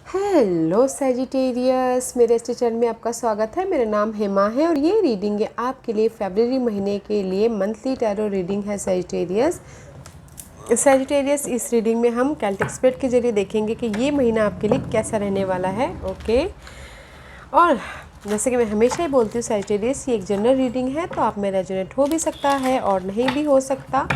Hello Sagittarius, मेरे इस channel में आपका स्वागत है। मेरा नाम हेमा है और ये रीडिंग है आपके लिए फरवरी महीने के लिए मंथली टैरो रीडिंग है सैजिटेरियस। इस रीडिंग में हम कैल्टिक स्प्रेड के जरिए देखेंगे कि ये महीना आपके लिए कैसा रहने वाला है। ओके, और जैसे कि मैं हमेशा ही बोलती हूँ सैजिटेरियस, ये एक जनरल रीडिंग है, तो आप में रेजोनेट हो भी सकता है और नहीं भी हो सकता।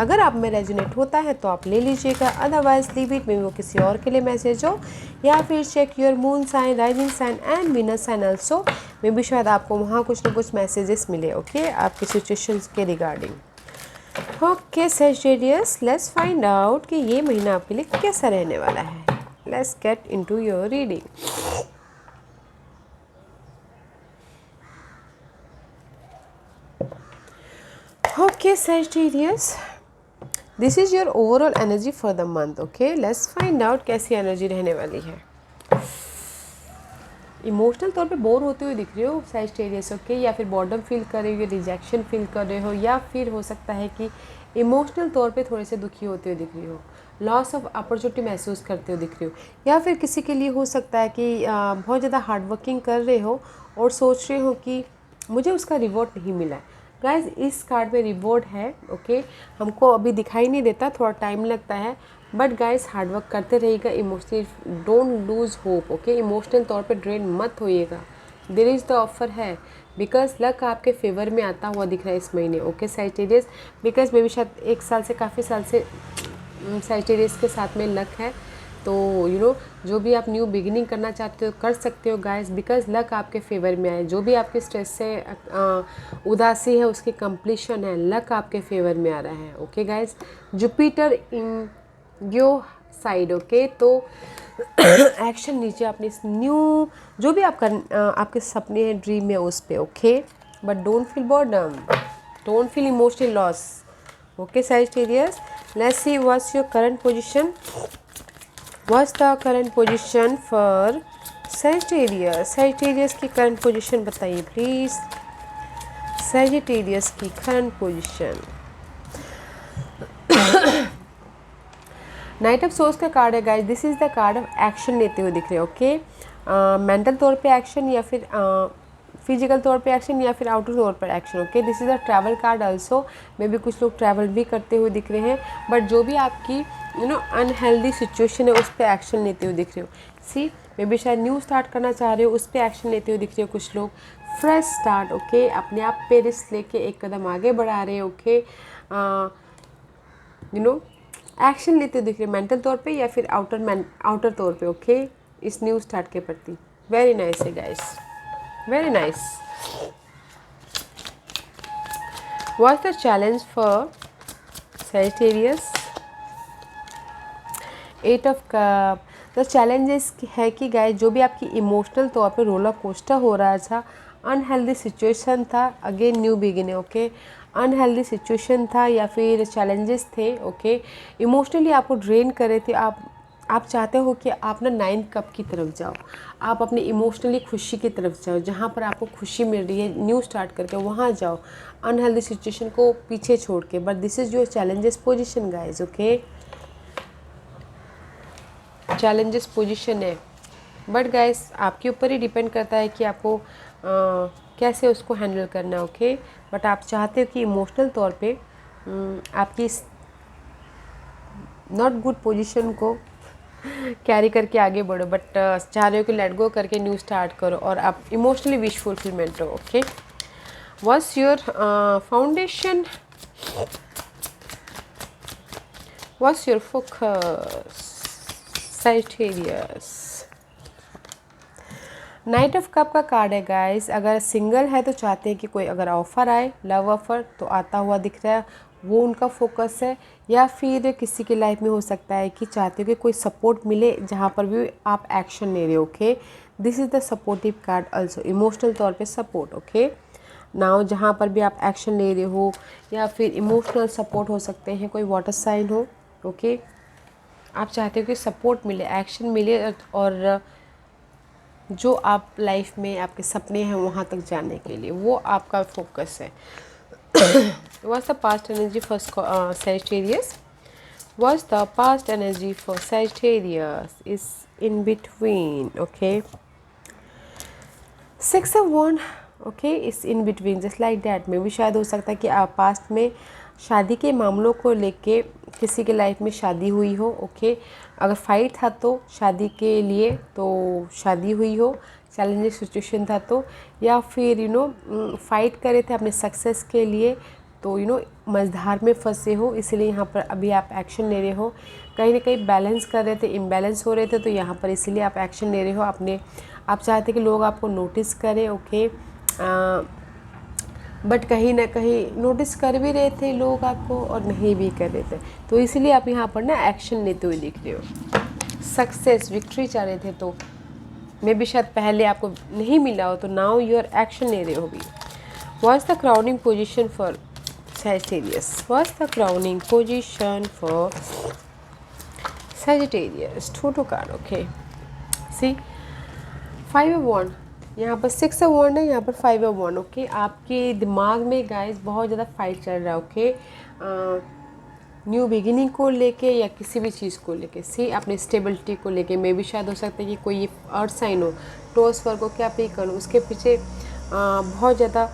अगर आप में रेजोनेट होता है तो आप ले लीजिएगा, अदरवाइज लीव इट, में वो किसी और के लिए मैसेज हो। या फिर check your moon sign, rising sign and Venus sign also, मे भी शायद आपको वहाँ कुछ ना कुछ मैसेजेस मिले। ओके, आपकी सिचुएशंस के regarding. Okay Sagittarius, let's find out कि ये महीना आपके लिए कैसा रहने वाला है। Let's get into your reading. Okay Sagittarius, this is your overall energy for the month. Okay, let's find out कैसी एनर्जी रहने वाली है। इमोशनल तौर पे बोर होते हुए दिख रहे हो Sagittarius, ओके, या फिर बॉर्डम फील कर रहे हो, रिजेक्शन फील कर रहे हो, या फिर हो सकता है कि इमोशनल तौर पे थोड़े से दुखी होते हुए दिख रही हो, लॉस ऑफ अपॉर्चुनिटी महसूस करते हुए दिख रही हो, या फिर किसी के लिए हो सकता है कि बहुत ज़्यादा हार्ड वर्किंग कर रहे हो और सोच रहे हो कि मुझे उसका रिवॉर्ड नहीं मिला है। गाइज, इस कार्ड में रिवॉर्ड है। ओके, हमको अभी दिखाई नहीं देता, थोड़ा टाइम लगता है, बट गाइज हार्डवर्क करते रहिएगा। Emotionally don't lose hope. Okay, emotional तौर पे ड्रेन मत होइएगा। देयर इज़ द ऑफर है, बिकॉज लक आपके फेवर में आता हुआ दिख रहा है इस महीने। Okay Sagittarius, because may be शायद एक साल से, काफ़ी साल से सैजिटेरियस के साथ में लक है, तो जो भी आप न्यू बिगिनिंग करना चाहते हो कर सकते हो गाइस, बिकॉज लक आपके फेवर में आए। जो भी आपके स्ट्रेस से उदासी है उसकी कंप्लीशन है, लक आपके फेवर में आ रहा है। Okay guys, Jupiter in your side. Okay, तो एक्शन लीजिए अपने इस न्यू जो भी आपके सपने हैं, ड्रीम है उस पे। Okay, but don't feel boredom, don't feel emotional loss. Okay Sagittarius, let's see what's your current position. What's the current position for Sagittarius? Sagittarius की current position बताइए प्लीज। Sagittarius की current position। Night of source का card है guys. This is the card of action लेते हुए दिख रहे हो। ओके, मेंटल तौर पे एक्शन, या फिर फिजिकल तौर पे एक्शन, या फिर आउटर तौर पर action. Okay, this is a travel card also. May be कुछ लोग ट्रैवल भी करते हुए दिख रहे हैं, बट जो भी आपकी अनहेल्दी सिचुएशन है उस पर एक्शन लेते हुए दिख रहे हो। सी, मे बी शायद न्यू स्टार्ट करना चाह रहे हो, उस पर एक्शन लेते हुए दिख रहे हो कुछ लोग। Fresh start. ओके, अपने आप पे रिस्क लेके एक कदम आगे बढ़ा रहे हो। ओके, एक्शन लेते दिख रहे मेंटल तौर पे या फिर आउटर तौर पे। ओके, इस न्यू स्टार्ट के प्रति। वेरी नाइस है guys, very nice. What's the challenge for Sagittarius? 8 of cup. The challenges है कि गाइस, जो भी आपकी इमोशनल तौर पे रोलर कोस्टर हो रहा था, अनहेल्दी सिचुएशन था, again new beginning. Okay, unhealthy situation था या फिर चैलेंजेस थे। ओके, इमोशनली आपको ड्रेन कर रहे थे। आप चाहते हो कि आप ना 9 कप की तरफ जाओ, आप अपनी इमोशनली खुशी की तरफ जाओ, जहाँ पर आपको खुशी मिल रही है न्यू स्टार्ट करके वहाँ जाओ, अनहेल्दी सिचुएशन को पीछे छोड़ के। But this is your challenges position guys. Okay, challenges position है, बट गाइस आपके ऊपर ही डिपेंड करता है कि आपको कैसे उसको हैंडल करना है। ओके, बट आप चाहते हो कि इमोशनल तौर पे आपकी नॉट गुड पोजीशन को कैरी करके आगे बढ़ो, बट चाह रहे हो कि लेट गो करके न्यू स्टार्ट करो और आप इमोशनली विश फुलफिलमेंट हो। Okay, what's your foundation, what's your focus Sagittarius? Night of cup का कार्ड है गाइस। अगर सिंगल है तो चाहते हैं कि कोई अगर ऑफ़र आए, लव ऑफ़र, तो आता हुआ दिख रहा है, वो उनका फोकस है। या फिर किसी की लाइफ में हो सकता है कि चाहते हो कि कोई सपोर्ट मिले जहाँ पर भी आप एक्शन ले रहे हो। Okay, this is the supportive card also, emotional तौर पे सपोर्ट। ओके, नाउ जहाँ पर भी आप एक्शन ले रहे हो या फिर इमोशनल सपोर्ट हो सकते हैं, कोई वाटर साइन हो। ओके, आप चाहते हो कि सपोर्ट मिले, एक्शन मिले, और जो आप लाइफ में आपके सपने हैं वहाँ तक जाने के लिए, वो आपका फोकस है। What's the past energy for Sagittarius? What's the past energy for Sagittarius? Is in between, okay? Six of Wands, okay, इस in between just like that में भी शायद हो सकता है कि आप पास्ट में शादी के मामलों को लेके किसी के लाइफ में शादी हुई हो, ओके। अगर फाइट था तो शादी के लिए तो शादी हुई हो, चैलेंजिंग सिचुएशन था तो, या फिर फाइट करे थे अपने सक्सेस के लिए तो मझधार में फंसे हो, इसलिए यहाँ पर अभी आप एक्शन ले रहे हो। कहीं ना कहीं बैलेंस कर रहे थे, इम्बैलेंस हो रहे थे, तो यहाँ पर इसीलिए आप एक्शन ले रहे हो अपने। आप चाहते कि लोग आपको नोटिस करें, ओके, बट कहीं ना कहीं नोटिस कर भी रहे थे लोग आपको और नहीं भी कर रहे थे, तो इसीलिए आप यहाँ पर ना एक्शन लेते हुए दिख रहे हो। सक्सेस, विक्ट्री चाह रहे थे तो मे भी शायद पहले आपको नहीं मिला हो, तो नाउ यू आर एक्शन ले रहे हो भी। What's the crowning position for Sagittarius? What's the crowning position for Sagittarius? Total card, okay. See, 5 of Wands, यहाँ पर 6 of Wands है, यहाँ पर 5 of Wands, ओके। आपके दिमाग में गाइस बहुत ज़्यादा फाइट चल रहा है, ओके, न्यू बिगिनिंग को लेके या किसी भी चीज़ को लेके, सी अपनी स्टेबिलिटी को लेके। मे भी शायद हो सकता है कि कोई अर्थ साइन हो, टॉस वर्क को क्या पे करूँ, उसके पीछे बहुत ज़्यादा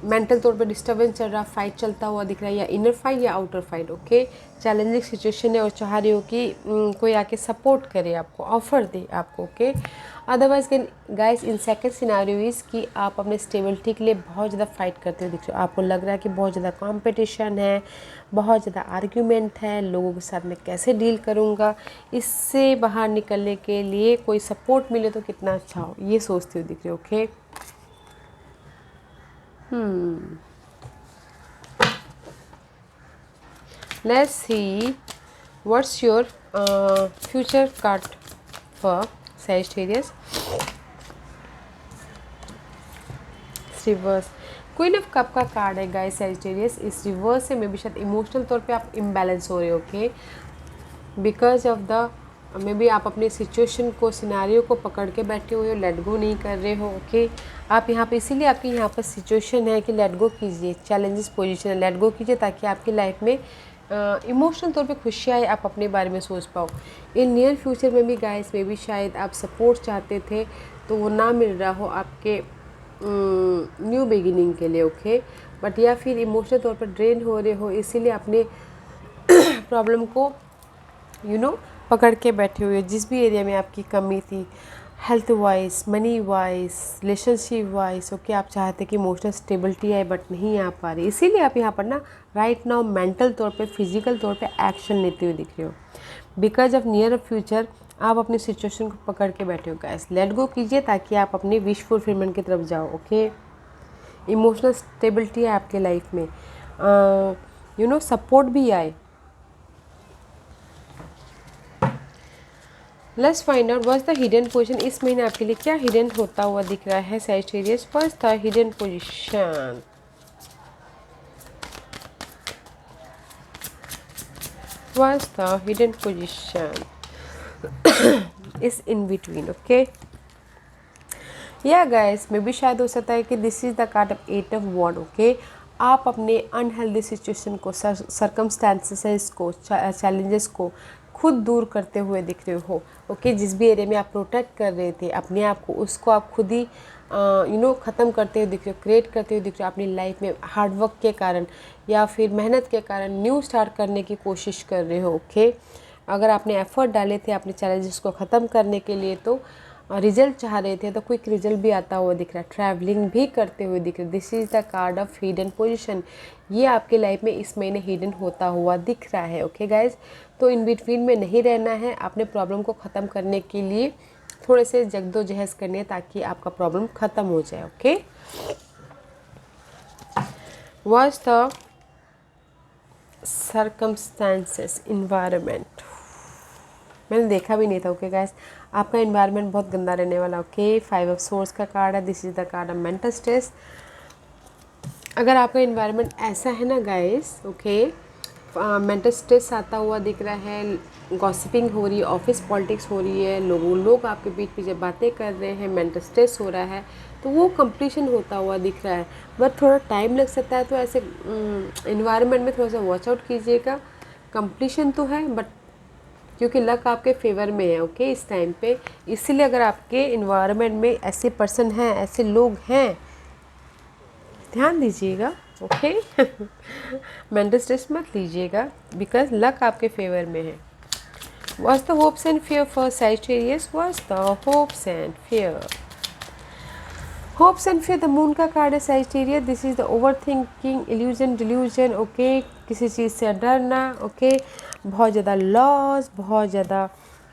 मेंटल तौर पे डिस्टर्बेंस चल रहा, फाइट चलता हुआ दिख रहा है, या इनर फाइट या outer fight, okay. Challenging situation है और चाह रही हो कि कोई आके सपोर्ट करे आपको, ऑफर दे आपको, okay. Otherwise guys in second scenario is कि आप अपने स्टेबिलिटी के लिए बहुत ज़्यादा फाइट करते हुए दिख रहे हो। आपको लग रहा है कि बहुत ज़्यादा कंपटीशन है, बहुत ज़्यादा आर्ग्यूमेंट है, लोगों के साथ मैं कैसे डील करूँगा, इससे बाहर निकलने के लिए कोई सपोर्ट मिले तो कितना अच्छा हो, ये सोचते हुए दिख रहे हो, okay. Let's see what's your future card for Sagittarius. Reverse, queen of cup का कार्ड है गाइस Sagittarius। इस रिवर्स से मे बी शायद इमोशनल तौर पे आप इम्बैलेंस हो रहे हो, okay, because of the may be आप अपने सिचुएशन को, सिनारियो को पकड़ के बैठे हुए हो, लेट गो नहीं कर रहे हो, ओके। आप यहाँ पे इसीलिए आपकी यहाँ पर सिचुएशन है कि लेट गो कीजिए, चैलेंजेस पोजीशन है, लेट गो कीजिए ताकि आपकी लाइफ में इमोशनल तौर पे खुशी आए, आप अपने बारे में सोच पाओ। इन नियर फ्यूचर में भी गाइस में भी शायद आप सपोर्ट चाहते थे तो वो ना मिल रहा हो आपके न्यू बिगिनिंग के लिए, ओके। बट या फिर इमोशनल तौर पर ड्रेन हो रहे हो, इसीलिए अपने प्रॉब्लम को पकड़ के बैठे हुए, जिस भी एरिया में आपकी कमी थी, health wise, money wise, relationship wise, okay, आप चाहते कि इमोशनल स्टेबिलिटी आए बट नहीं आ पा रही, इसीलिए आप यहाँ पर ना राइट नाउ मेंटल तौर पे, फिजिकल तौर पे एक्शन लेते हुए दिख रहे हो। बिकॉज ऑफ नियर फ्यूचर आप अपनी सिचुएशन को पकड़ के बैठे हो गाइस, लेट गो कीजिए ताकि आप अपनी विश फुलफिलमेंट की तरफ जाओ, ओके। इमोशनल स्टेबिलिटी है आपके लाइफ में, सपोर्ट भी आए। Let's find out what's the hidden position. इस महीने आपके लिए क्या हिडन होता हुआ दिख रहा है Sagittarius? What's the hidden position? What's the hidden position? Is in between, okay. या गाइस मे भी शायद हो सकता है कि this is the card of 8 of wand, okay. आप अपने अनहेल्दी सिचुएशन को, सर्कमस्टेंसेस को, चैलेंजेस को खुद दूर करते हुए दिख रहे हो, ओके। जिस भी एरिया में आप प्रोटेक्ट कर रहे थे अपने आप को, उसको आप खुद ही ख़त्म करते हुए दिख रहे हो, क्रिएट करते हुए दिख रहे हो अपनी लाइफ में, हार्डवर्क के कारण या फिर मेहनत के कारण न्यू स्टार्ट करने की कोशिश कर रहे हो, ओके। अगर आपने एफर्ट डाले थे अपने चैलेंजेस को ख़त्म करने के लिए तो रिजल्ट चाह रहे थे, तो क्विक रिजल्ट भी आता हुआ दिख रहा है, ट्रैवलिंग भी करते हुए दिख रहा है। This is the card of hidden position. ये आपके लाइफ में इस महीने हिडन होता हुआ दिख रहा है, ओके गाइज। तो इन बिटवीन में नहीं रहना है, अपने प्रॉब्लम को ख़त्म करने के लिए थोड़े से जगदोजहद करनी है ताकि आपका प्रॉब्लम ख़त्म हो जाए, okay. What's the circumstances, environment? मैंने देखा भी नहीं था, ओके गाइस। आपका इन्वायरमेंट बहुत गंदा रहने वाला, ओके। 5 ऑफ सोर्स का कार्ड है, this is the card of mental stress. अगर आपका इन्वायरमेंट ऐसा है ना गाइस, ओके, मेंटल स्ट्रेस आता हुआ दिख रहा है, गॉसिपिंग हो रही है, ऑफिस पॉलिटिक्स हो रही है, लोग आपके बीच पीछे बातें कर रहे हैं, मेंटल स्ट्रेस हो रहा है, तो वो कंप्लीशन होता हुआ दिख रहा है, बट थोड़ा टाइम लग सकता है। तो ऐसे इन्वायरमेंट में थोड़ा सा वॉच आउट कीजिएगा, कंप्लीशन तो है, बट क्योंकि लक आपके फेवर में है ओके इस टाइम पे, इसीलिए अगर आपके इन्वायरमेंट में ऐसे पर्सन हैं, ऐसे लोग हैं, ध्यान दीजिएगा ओके। मेंटल स्ट्रेस मत लीजिएगा, बिकॉज लक आपके फेवर में है। What's the hopes and fear for Sagittarius? What's the hopes and fear? Hopes and fear, the moon का कार्ड है Sagittarius. This is the overthinking, illusion, delusion. Okay, किसी चीज़ से डरना. Okay, बहुत ज़्यादा लॉस, बहुत ज़्यादा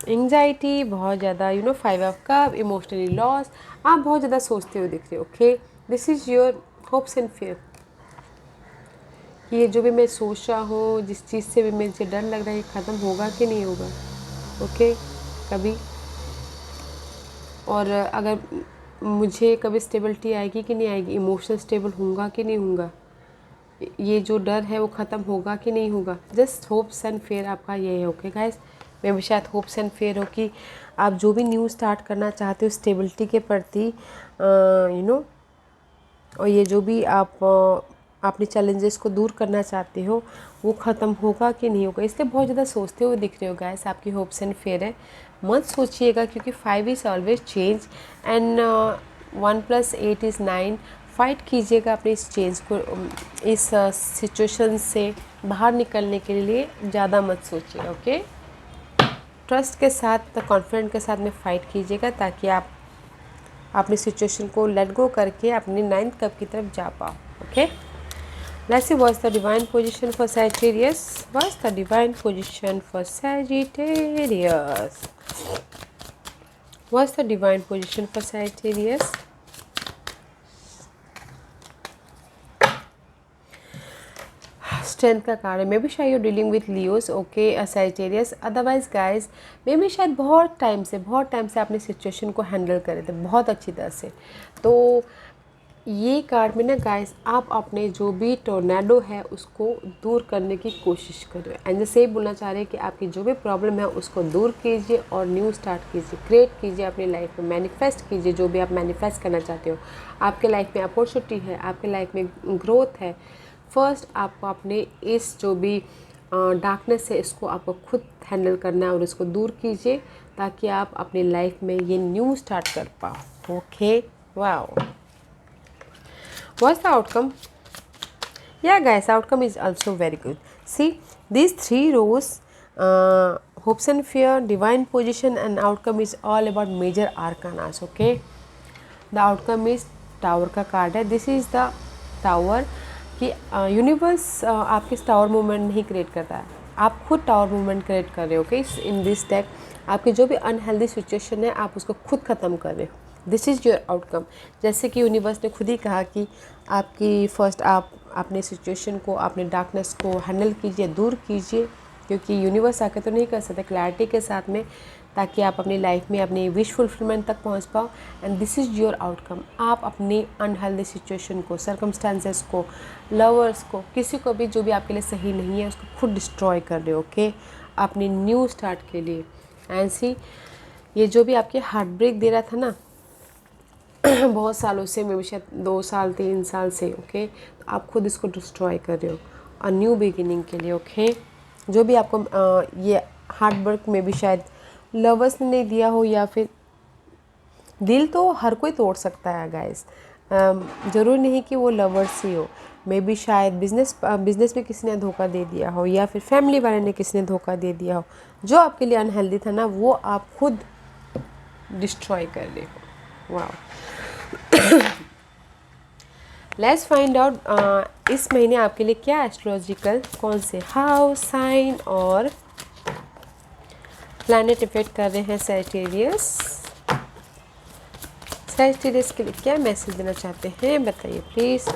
एंग्जाइटी, बहुत ज़्यादा five of cup, emotionally loss. आप बहुत ज़्यादा सोचते हुए दिख रहे हो. Okay, this is your hopes and fear. ये जो भी मैं सोच रहा हूँ, जिस चीज़ से भी मुझे डर लग रहा है, ये ख़त्म होगा कि नहीं होगा. ओके, कभी. और अगर मुझे कभी स्टेबिलिटी आएगी कि नहीं आएगी, इमोशनल स्टेबल होऊंगा कि नहीं होऊंगा, ये जो डर है वो ख़त्म होगा कि नहीं होगा. जस्ट होप्स एंड फेयर आपका ये है. ओके गाइस, मैं भी शायद होप्स एंड फेयर हो कि आप जो भी न्यू स्टार्ट करना चाहते हो स्टेबिलिटी के प्रति, और ये जो भी आप अपने चैलेंजेस को दूर करना चाहते हो वो ख़त्म होगा कि नहीं होगा, इसलिए बहुत ज़्यादा सोचते हुए दिख रहे हो गाइस. आपकी होप्स एंड फेयर है. मत सोचिएगा, क्योंकि 5 is always change and 1 + 8 = 9. Fight कीजिएगा अपने इस चेंज को, इस सिचुएशन से बाहर निकलने के लिए. ज़्यादा मत सोचिएगा. ओके, ट्रस्ट के साथ, कॉन्फिडेंट के साथ में फ़ाइट कीजिएगा, ताकि आप अपनी सिचुएशन को लेट गो करके अपनी 9th कप की तरफ जा पाओ. Okay, let's see what's the divine position for Sagittarius. What's the divine position for Sagittarius? What's the divine position for Sagittarius? Strength का कार्ड है. मे बी शायद you dealing with Leos. Okay Sagittarius. Otherwise guys, may be शायद बहुत time से अपने situation को handle करे थे बहुत अच्छी तरह से. तो ये कार्ड में ना गाइस, आप अपने जो भी टोर्नेडो है उसको दूर करने की कोशिश करें. एंड जैसे बोलना चाह रहे हैं कि आपकी जो भी प्रॉब्लम है उसको दूर कीजिए और न्यू स्टार्ट कीजिए, क्रिएट कीजिए अपनी लाइफ में, मैनिफेस्ट कीजिए जो भी आप मैनिफेस्ट करना चाहते हो. आपके लाइफ में अपॉर्चुनिटी है, आपके लाइफ में ग्रोथ है. फर्स्ट आपको अपने इस जो भी डार्कनेस है इसको आपको खुद हैंडल करना है और इसको दूर कीजिए, ताकि आप अपनी लाइफ में ये न्यू स्टार्ट कर पाओ. Okay, wow. What's the outcome? Yeah guys, outcome is also very good. See, these 3 rows, hopes and fear, divine position and outcome is all about major arcanas. Okay, the outcome is tower का card है. This is the tower कि universe आपके tower movement नहीं create करता है, आप खुद tower movement create कर रहे हो. ओके, इन दिस डेक आपकी जो भी अनहेल्दी सिचुएशन है आप उसको खुद ख़त्म कर रहे हो. This is your outcome. जैसे कि यूनिवर्स ने खुद ही कहा कि आपकी फर्स्ट आप अपने सिचुएशन को, अपने डार्कनेस को हैंडल कीजिए, दूर कीजिए, क्योंकि यूनिवर्स आके तो नहीं कर सकते, क्लैरिटी के साथ में, ताकि आप अपनी लाइफ में अपनी विश फुलफिलमेंट तक पहुंच पाओ. And this is your outcome. आप अपनी अनहेल्दी सिचुएशन को, सर्कमस्टांसेस को, लवर्स को, किसी को भी जो भी आपके लिए सही नहीं है उसको खुद डिस्ट्रॉय कर रहे हो. ओके, अपनी न्यू स्टार्ट के लिए. एंड सी, ये जो भी आपके हार्ट ब्रेक दे रहा था ना बहुत सालों से, मे भी शायद 2 साल 3 साल से. ओके, तो आप खुद इसको डिस्ट्रॉय कर रहे हो और न्यू बिगिनिंग के लिए. ओके, जो भी आपको ये हार्ट ब्रेक में भी शायद लवर्स ने नहीं दिया हो, या फिर दिल तो हर कोई तोड़ सकता है गाइस, ज़रूरी नहीं कि वो लवर्स ही हो. मे बी शायद बिजनेस में किसी ने धोखा दे दिया हो, या फिर फैमिली वाले ने किसी ने धोखा दे दिया हो. जो आपके लिए अनहेल्दी था ना वो आप खुद डिस्ट्रॉय कर रहे हो. वाओ. लेट्स फाइंड आउट इस महीने आपके लिए क्या एस्ट्रोलॉजिकल, कौन से हाउस, साइन और प्लैनेट इफेक्ट कर रहे हैं Sagittarius. Sagittarius के लिए क्या मैसेज देना चाहते हैं बताइए please.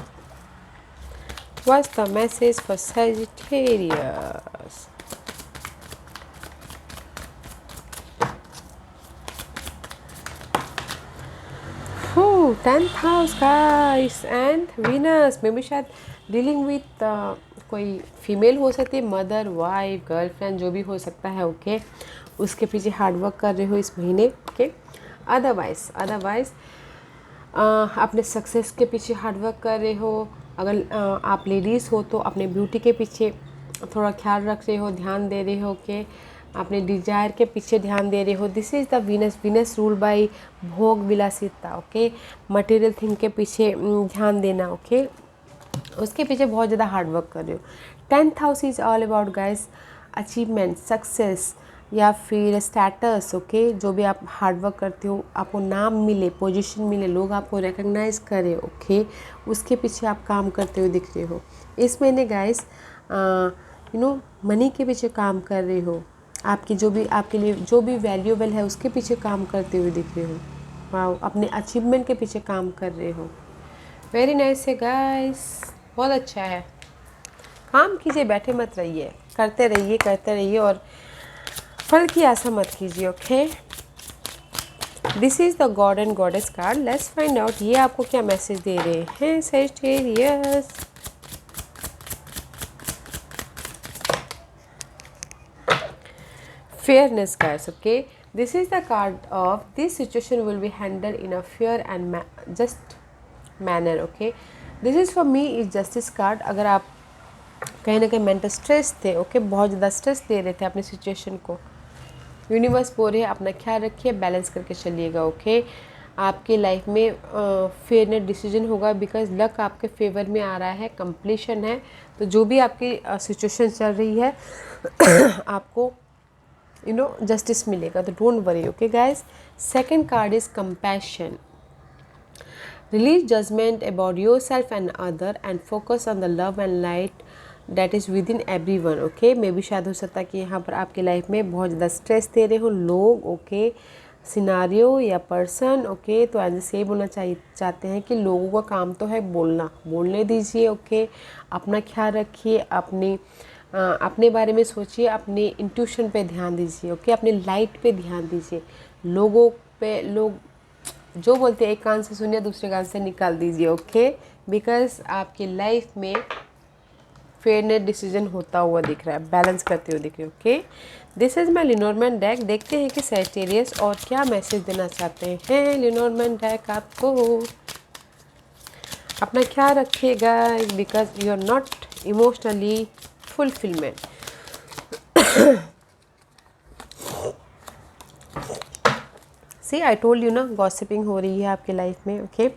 What's the message for Sagittarius? Tenth house guys and Venus. May be शायद डीलिंग विथ कोई फीमेल हो सकती है, मदर, वाइफ, गर्लफ्रेंड, जो भी हो सकता है. ओके, उसके पीछे हार्ड वर्क कर रहे हो इस महीने. ओके, अदरवाइज अपने सक्सेस के पीछे हार्ड वर्क कर रहे हो. अगर आप लेडीज़ हो तो अपने ब्यूटी के पीछे थोड़ा ख्याल रख रहे हो, ध्यान दे रहे हो, ओके, अपने डिजायर के पीछे ध्यान दे रहे हो। This is the Venus rule by भोग विलासिता, ओके, मटेरियल थिंग के पीछे ध्यान देना, ओके, उसके पीछे बहुत ज़्यादा हार्ड वर्क कर रहे हो। 10th house is all about guys achievement, success या फिर स्टेटस, ओके, जो भी आप हार्ड वर्क करते हो, आपको नाम मिले, पोजीशन मिले, लोग आपको रिकग्नाइज करें, ओके, उसके पीछे आप काम करते हुए दिख रहे हो। इस महीने गाइस मनी के पीछे काम कर रहे हो, आपकी जो भी आपके लिए जो भी वैल्यूएबल है उसके पीछे काम करते हुए दिख रहे हो। वाओ, अपने अचीवमेंट के पीछे काम कर रहे हो। वेरी नाइस है गाइस, बहुत अच्छा है। काम कीजिए, बैठे मत रहिए, करते रहिए और फल की आशा मत कीजिए, okay. This is the God and goddess card. Let's find out ये आपको क्या मैसेज दे रहे हैं Sagittarius. Fairness guys, okay, this is the card of this situation will be handled in a fair and just manner, okay, this is for me is justice card। अगर आप कहीं ना कहीं मेंटल स्ट्रेस थे, okay, बहुत ज़्यादा stress दे रहे थे अपनी सिचुएशन को, यूनिवर्स बोल रहे हैं अपना ख्याल रखिए, बैलेंस करके चलिएगा, ओके। आपके लाइफ में फेयरनेस डिसीजन होगा बिकॉज लक आपके फेवर में आ रहा है, कंप्लीशन है, तो जो भी आपकी सिचुएशन चल रही है आपको जस्टिस मिलेगा, तो don't worry, okay guys. Second card is compassion. Release judgement about yourself and other and focus on the love and light that is within everyone, okay. मे भी शायद हो सकता है कि यहाँ पर आपकी लाइफ में बहुत ज़्यादा स्ट्रेस दे रहे हो लोग, ओके, सिनारियो या पर्सन, ओके। तो एज से बोलना चाहते हैं कि लोगों का काम तो है बोलना, बोलने दीजिए, ओके। अपना ख्याल रखिए, अपने बारे में सोचिए, अपने इंट्यूशन पे ध्यान दीजिए, ओके, अपने लाइट पे ध्यान दीजिए। लोगों पे लोग जो बोलते हैं एक कान से सुनिए, दूसरे कान से निकाल दीजिए, ओके, बिकॉज आपकी लाइफ में फेयरनेस डिसीजन होता हुआ दिख रहा है, बैलेंस करते हुए दिख रहे, okay. This is my Lenormand deck. देखते हैं कि सैजिटेरियस और क्या मैसेज देना चाहते हैं लिनोरमैन डेक आपको। अपना ख्याल रखिएगा because you are not emotionally fulfilment. See I told you ना, गॉसिपिंग हो रही है आपकी लाइफ में, okay.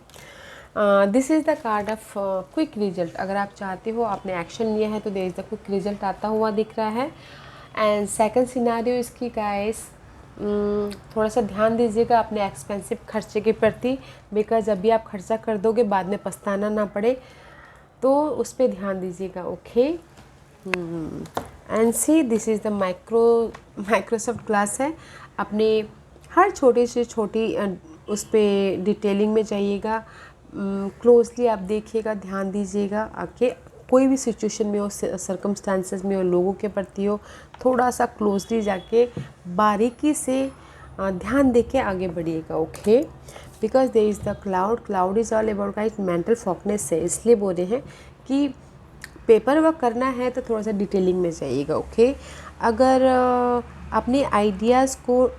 This is the card of quick result. अगर आप चाहते हो, आपने एक्शन लिया है, तो there is the quick result आता हुआ दिख रहा है। एंड सेकंड सिनारियो इसकी गाइस, थोड़ा सा ध्यान दीजिएगा अपने एक्सपेंसिव खर्चे के प्रति, बिकॉज अभी आप खर्चा कर दोगे बाद में पछताना ना पड़े, तो उस पर ध्यान दीजिएगा, okay. And see this is the Microsoft class है। अपने हर छोटी से छोटी उस पर डिटेलिंग में जाइएगा, क्लोजली आप देखिएगा, ध्यान दीजिएगा, आके कोई भी सिचुएशन में हो, सर्कमस्टांसेस में हो, लोगों के प्रति हो, थोड़ा सा क्लोजली जाके बारीकी से ध्यान दे के आगे बढ़िएगा, okay. Because there is the cloud is all about guys mental fogginess से, इसलिए बोल रहे हैं कि पेपर वर्क करना है तो थोड़ा सा डिटेलिंग में जाइएगा, ओके। अगर अपने आइडियाज़ को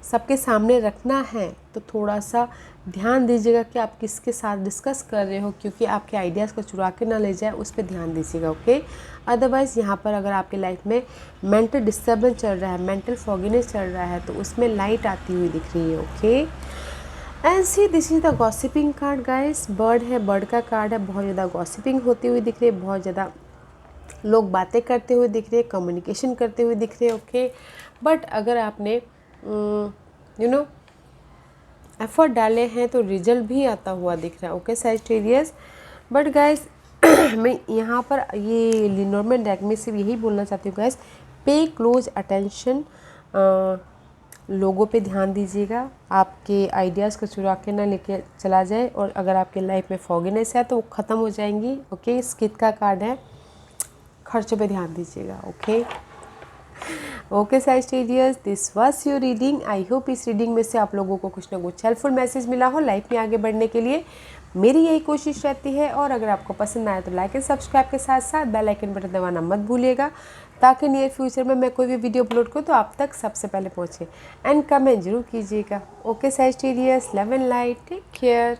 सबके सामने रखना है तो थोड़ा सा ध्यान दीजिएगा कि आप किसके साथ डिस्कस कर रहे हो, क्योंकि आपके आइडियाज़ को चुरा के ना ले जाए, उस पर ध्यान दीजिएगा, ओके। अदरवाइज़ यहाँ पर अगर आपकी लाइफ में मेंटल डिस्टर्बेंस चल रहा है, मेंटल फॉगिनेस चल रहा है, तो उसमें लाइट आती हुई दिख रही है, okay. And see this is the gossiping card guys. Bird है, बर्ड का कार्ड है, बहुत ज़्यादा गॉसिपिंग होती हुई दिख रही है, बहुत ज़्यादा लोग बातें करते हुए दिख रहे हैं, कम्युनिकेशन करते हुए दिख रहे हैं, ओके। बट अगर आपने एफर्ट डाले हैं तो रिजल्ट भी आता हुआ दिख रहा है, ओके सैजिटेरियस। बट गाइस मैं यहाँ पर ये लिनोरमैन डेक में सिर्फ यही बोलना चाहती हूँ गाइस, पे क्लोज अटेंशन, लोगों पे ध्यान दीजिएगा, आपके आइडियाज़ को चुरा के ना लेके चला जाए, और अगर आपके लाइफ में फॉगिनेस है तो वो ख़त्म हो जाएंगी, ओके। स्किट का कार्ड है, खर्चों पे ध्यान दीजिएगा, okay. Okay Sagittarius, this was your reading. I hope इस रीडिंग में से आप लोगों को कुछ ना कुछ हेल्पफुल मैसेज मिला हो लाइफ में आगे बढ़ने के लिए, मेरी यही कोशिश रहती है। और अगर आपको पसंद आया तो लाइक एंड सब्सक्राइब के साथ साथ बेल आइकन बटन दबाना मत भूलिएगा, ताकि नियर फ्यूचर में मैं कोई भी वीडियो अपलोड करूँ तो आप तक सबसे पहले पहुँचे। एंड कमेंट जरूर कीजिएगा। Okay Sagittarius, love and light, take care.